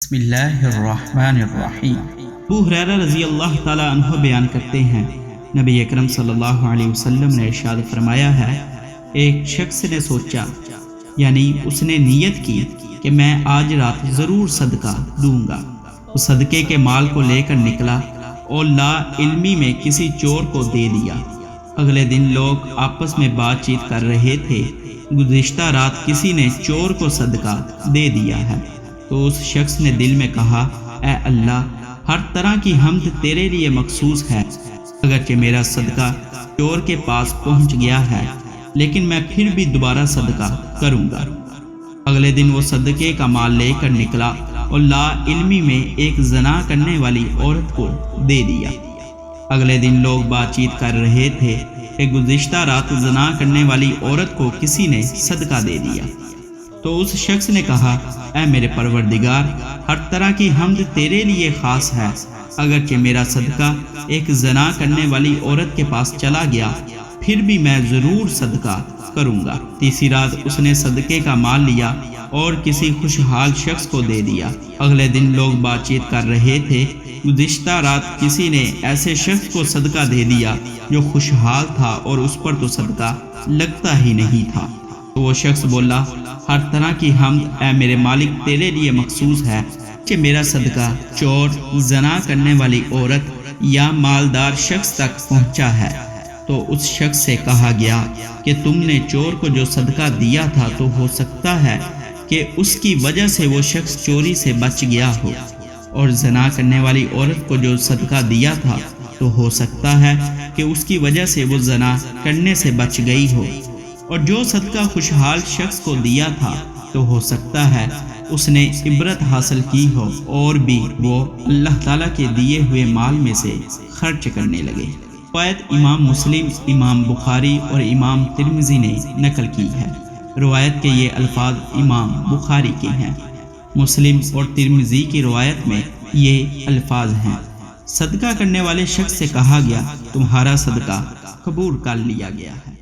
بسم اللہ الرحمن الرحیم۔ ابو ہریرہ رضی اللہ تعالی عنہ بیان کرتے ہیں، نبی اکرم صلی اللہ علیہ وسلم نے ارشاد فرمایا ہے، ایک شخص نے سوچا، یعنی اس نے نیت کی کہ میں آج رات ضرور صدقہ دوں گا۔ وہ صدقے کے مال کو لے کر نکلا اور لا علمی میں کسی چور کو دے دیا۔ اگلے دن لوگ آپس میں بات چیت کر رہے تھے، گزشتہ رات کسی نے چور کو صدقہ دے دیا ہے۔ تو اس شخص نے دل میں کہا، اے اللہ، ہر طرح کی حمد تیرے لیے مخصوص ہے، اگرچہ میرا صدقہ چور کے پاس پہنچ گیا ہے، لیکن میں پھر بھی دوبارہ صدقہ کروں گا۔ اگلے دن وہ صدقے کا مال لے کر نکلا اور لا علمی میں ایک زنا کرنے والی عورت کو دے دیا۔ اگلے دن لوگ بات چیت کر رہے تھے کہ گزشتہ رات زنا کرنے والی عورت کو کسی نے صدقہ دے دیا۔ تو اس شخص نے کہا، اے میرے پروردگار، ہر طرح کی حمد تیرے لیے خاص ہے، اگرچہ میرا صدقہ ایک زنا کرنے والی عورت کے پاس چلا گیا، پھر بھی میں ضرور صدقہ کروں گا۔ تیسری رات اس نے صدقے کا مال لیا اور کسی خوشحال شخص کو دے دیا۔ اگلے دن لوگ بات چیت کر رہے تھے، گزشتہ رات کسی نے ایسے شخص کو صدقہ دے دیا جو خوشحال تھا اور اس پر تو صدقہ لگتا ہی نہیں تھا۔ تو وہ شخص بولا، ہر طرح کی حمد اے میرے مالک تیرے لیے مخصوص ہے کہ میرا صدقہ چور، زنا کرنے والی عورت یا مالدار شخص تک پہنچا ہے۔ تو اس شخص سے کہا گیا کہ تم نے چور کو جو صدقہ دیا تھا تو ہو سکتا ہے کہ اس کی وجہ سے وہ شخص چوری سے بچ گیا ہو، اور زنا کرنے والی عورت کو جو صدقہ دیا تھا تو ہو سکتا ہے کہ اس کی وجہ سے وہ زنا کرنے سے بچ گئی ہو، اور جو صدقہ خوشحال شخص کو دیا تھا تو ہو سکتا ہے اس نے عبرت حاصل کی ہو اور بھی وہ اللہ تعالیٰ کے دیے ہوئے مال میں سے خرچ کرنے لگے۔ روایت امام مسلم، امام بخاری اور امام ترمذی نے نقل کی ہے۔ روایت کے یہ الفاظ امام بخاری کے ہیں۔ مسلم اور ترمذی کی روایت میں یہ الفاظ ہیں، صدقہ کرنے والے شخص سے کہا گیا، تمہارا صدقہ قبول کر لیا گیا ہے۔